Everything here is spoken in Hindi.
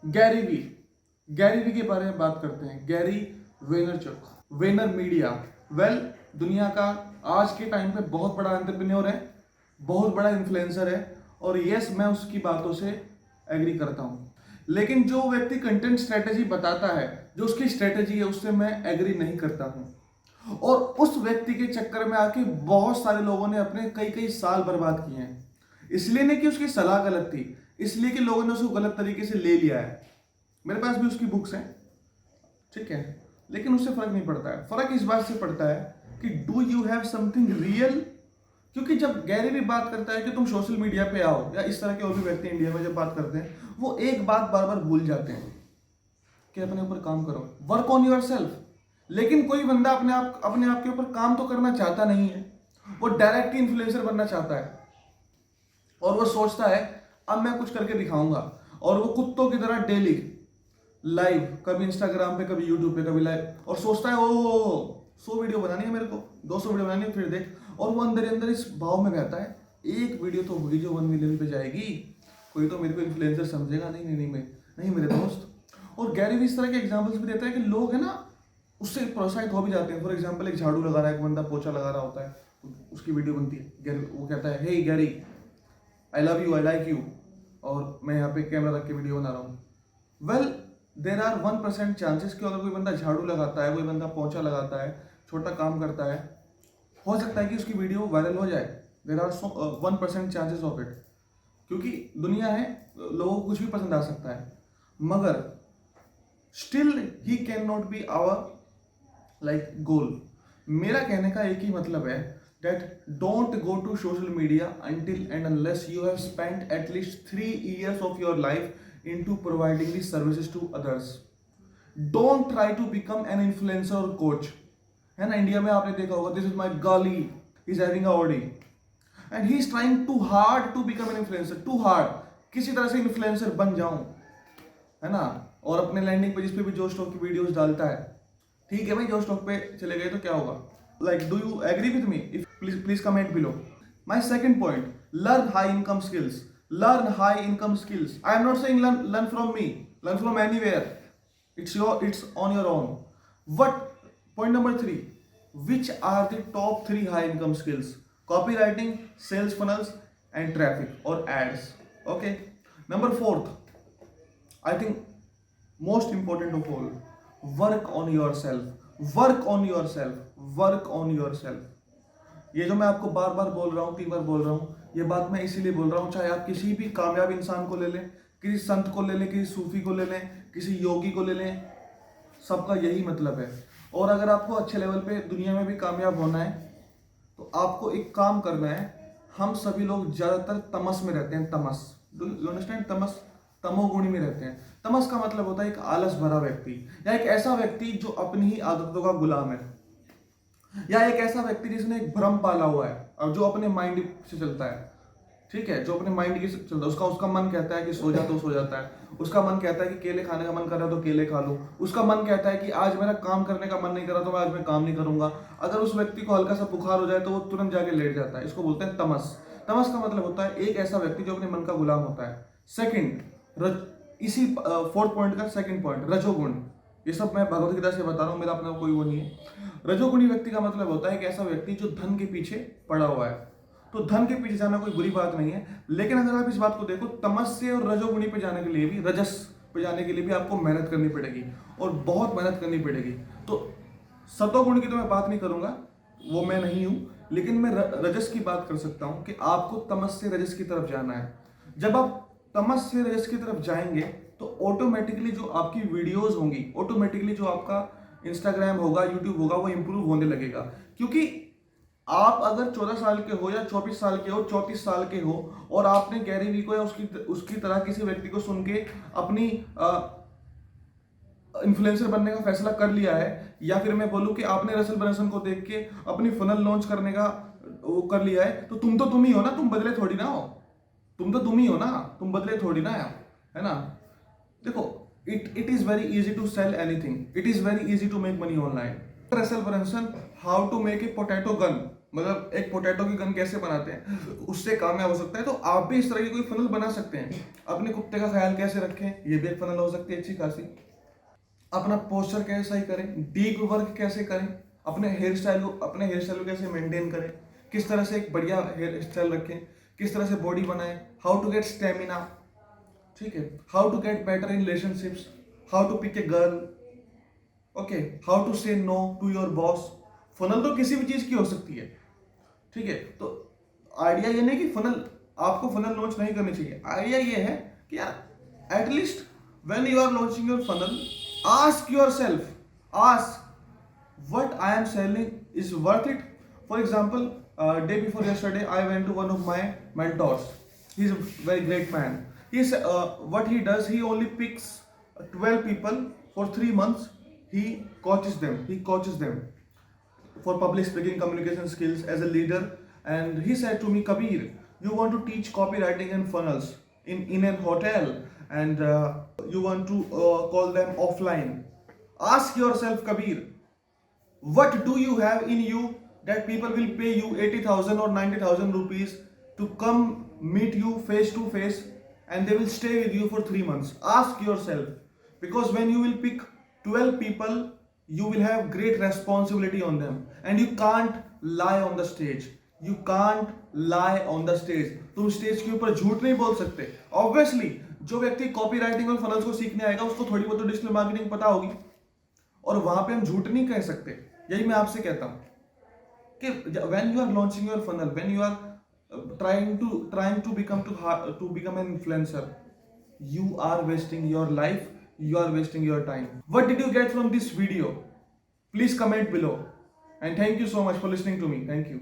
गैरी वी, गैरी वी के बारे में बात करते हैं। Gary Vaynerchuk, Vayner Media. Well, दुनिया का आज के टाइम पे बहुत बड़ा एंटरप्रेन्योर है, बहुत बड़ा इन्फ्लुएंसर है, और यस, मैं उसकी बातों से एग्री करता हूँ। लेकिन जो व्यक्ति कंटेंट स्ट्रेटेजी बताता है, जो उसकी स्ट्रेटेजी है, उससे मैं एग्री नहीं करता हूँ। और उस व्यक्ति के चक्कर में आके बहुत सारे लोगों ने अपने कई कई साल बर्बाद किए हैं। इसलिए नहीं कि उसकी सलाह गलत थी, इसलिए कि लोगों ने उसको गलत तरीके से ले लिया है। मेरे पास भी उसकी बुक्स हैं, ठीक है, लेकिन उससे फर्क नहीं पड़ता है। फर्क इस बात से पड़ता है कि do you have something real. क्योंकि जब गैरी भी बात करता है कि तुम सोशल मीडिया पे आओ, या इस तरह के और भी व्यक्ति इंडिया में जब बात करते हैं, वो एक बात बार बार भूल जाते हैं कि अपने ऊपर काम करो, वर्क ऑन योर सेल्फ। लेकिन कोई बंदा अपने आप के ऊपर काम तो करना चाहता नहीं है, वो डायरेक्ट इन्फ्लुएंसर बनना चाहता है, और वो सोचता है अब मैं कुछ करके दिखाऊंगा, और वो कुत्तों की तरह डेली लाइव, कभी इंस्टाग्राम पे, कभी यूट्यूब पे, कभी लाइव, और सोचता है ओ 100 वीडियो बनानी है मेरे को, 200 वीडियो बनानी है, फिर देख। और वो अंदर अंदर इस भाव में रहता है, एक वीडियो तो होगी जो 1 मिलियन पे जाएगी, कोई तो मेरे को इन्फ्लुएंसर समझेगा, नहीं नहीं नहीं मैं नहीं मेरे दोस्त। और गैरी भी इस तरह के एग्जाम्पल्स भी देता है कि लोग है ना, उससे प्रोत्साहित हो भी जाते हैं। फॉर एग्जाम्पल, एक झाड़ू लगा रहा है, एक बंदा पोछा लगा रहा होता है, उसकी वीडियो बनती है, गैरी वो कहता है hey Gary, I love you, I like you, और मैं यहाँ पे कैमरा रख के वीडियो बना रहा हूँ। वेल, देर आर 1% चांसेस कि अगर कोई बंदा झाड़ू लगाता है, कोई बंदा पोछा लगाता है, छोटा काम करता है, हो सकता है कि उसकी वीडियो वायरल हो जाए। There are 1% chances of it, क्योंकि दुनिया है, लोगों को कुछ भी पसंद आ सकता है। मगर still he can not be our like goal. मेरा कहने का एक ही मतलब है that don't go to social media until and unless you have spent at least 3 years of your life into providing these services to others. Don't try to become an influencer or coach. है ना, इंडिया में आपने देखा होगा, this is my gully, he's having a Audi and he's trying too hard to become an influencer, too hard, किसी तरह से इन्फ्लुएंसर बन जाऊं, है ना, और अपने लैंडिंग पेज पे भी जो स्टॉक की वीडियोस डालता है। ठीक है भाई, जो स्टॉक पे चले गए तो क्या होगा? Like, do you agree with me? If please comment below. My second point: learn high income skills. Learn high income skills. I am not saying learn from me. Learn from anywhere. It's on your own. What? Point number 3. Which are the top 3 high income skills? Copywriting, sales funnels, and traffic or ads. Okay. Number 4th, I think most important of all, work on yourself. Work on your self, work on your self. ये जो मैं आपको बार बार बोल रहा हूँ, 3 बार बोल रहा हूँ, ये बात मैं इसीलिए बोल रहा हूँ, चाहे आप किसी भी कामयाब इंसान को ले लें, किसी संत को ले लें, किसी सूफी को ले लें, किसी योगी को ले लें, सबका यही मतलब है। और अगर आपको अच्छे लेवल पे दुनिया में भी कामयाब होना है, तो आपको एक काम करना है। हम सभी लोग ज़्यादातर तमस में रहते हैं, तमस, डू यू अंडरस्टैंड? तमस, तमोगुणी में रहते हैं। तमस का मतलब होता है एक आलस भरा व्यक्ति, या एक ऐसा व्यक्ति जो अपनी ही आदतों का गुलाम है, या एक ऐसा व्यक्ति जिसने एक भ्रम पाला हुआ है और जो अपने माइंड से चलता है। ठीक है, जो अपने माइंड की चलता है, उसका मन कहता है कि सो जा तो सो जाता है, उसका मन कहता है कि केले खाने का मन कर रहा है तो केले खा लो, उसका मन कहता है कि आज मेरा काम करने का मन नहीं कर रहा तो आज मैं काम नहीं करूंगा। अगर उस व्यक्ति को हल्का सा बुखार हो जाए तो वो तुरंत जाके लेट जाता है। इसको बोलते हैं तमस। तमस का मतलब होता है एक ऐसा व्यक्ति जो अपने मन का गुलाम होता है। सेकंड, इसी 4th पॉइंट का सेकंड पॉइंट, रजोगुण। ये सब मैं भगवत गीता से बता रहा हूँ, मेरा अपना कोई वो नहीं है। रजोगुणी व्यक्ति का मतलब होता है एक ऐसा व्यक्ति जो धन के पीछे पड़ा हुआ है। तो धन के पीछे जाना कोई बुरी बात नहीं है, लेकिन अगर आप इस बात को देखो, तमस से और रजोगुणी पे जाने के लिए भी, रजस पे जाने के लिए भी आपको मेहनत करनी पड़ेगी, और बहुत मेहनत करनी पड़ेगी। तो सतोगुण की तो मैं बात नहीं करूंगा, वो मैं नहीं हूं, लेकिन मैं रजस की बात कर सकता हूं कि आपको तमस से रजस की तरफ जाना है। जब आप तमस से रजस की तरफ जाएंगे तो ऑटोमेटिकली जो आपकी वीडियोस होंगी, ऑटोमेटिकली जो आपका इंस्टाग्राम होगा, यूट्यूब होगा, वो इंप्रूव होने लगेगा। क्योंकit आप अगर 14 साल के हो, या 24 साल के हो, 34 साल के हो, और आपने गैरी वी को या उसकी तरह किसी व्यक्ति को सुन के अपनी इन्फ्लुएंसर बनने का फैसला कर लिया है, या फिर मैं बोलूं कि आपने रसल ब्रंसन को देख के अपनी फनल लॉन्च करने का वो कर लिया है, तो तुम ही हो ना, तुम बदले थोड़ी ना हो, तुम ही हो ना, तुम बदले थोड़ी ना है ना। देखो, it is very easy to sell anything, it is very easy to make money online. Russell Brunson, how to make a potato gun, मतलब एक पोटैटो की गन कैसे बनाते हैं, उससे कामयाब हो सकता है। तो आप भी इस तरह की कोई फनल बना सकते हैं। अपने कुत्ते का ख्याल कैसे रखें, ये भी एक फनल हो सकती है अच्छी खासी। अपना पोस्चर कैसे सही करें, डीप वर्क कैसे करें, अपने हेयर स्टाइल को कैसे मेंटेन करें, किस तरह से एक बढ़िया हेयर स्टाइल रखें, किस तरह से बॉडी बनाएं, हाउ टू गेट स्टेमिना, ठीक है, how to get better in relationships, how to pick a girl, okay, how to say no to your boss. Funnel तो किसी भी चीज की हो सकती है, ठीक है। तो आइडिया ये नहीं कि फनल आपको फनल लॉन्च नहीं करनी चाहिए। आइडिया ये है कि यार at least when you are launching your funnel, ask yourself, ask what I am selling is worth it. For example, day before yesterday I went to one of my mentors. He's a very great man. What he does, he only picks 12 people for 3 months. He coaches them for public speaking, communication skills as a leader. And he said to me, Kabir, you want to teach copywriting and funnels in an hotel, and you want to call them offline. Ask yourself, Kabir, what do you have in you that people will pay you 80,000 or 90,000 rupees to come meet you face to face, and they will stay with you for 3 months? Ask yourself, because when you will pick 12 people, you will have great responsibility on them, and you can't lie on the stage. You can't lie on the stage. तुम स्टेज के ऊपर झूठ नहीं बोल सकते। ऑब्वियसली जो व्यक्ति कॉपी राइटिंग और फनल्स को सीखने आएगा उसको थोड़ी बहुत डिजिटल मार्केटिंग पता होगी, और वहां पे हम झूठ नहीं कह सकते। यही मैं आपसे कहता हूं कि when you are launching your funnel, when you are trying to become an influencer, you are wasting your life, you are wasting your time. What did you get from this video? Please comment below, and thank you so much for listening to me. Thank you.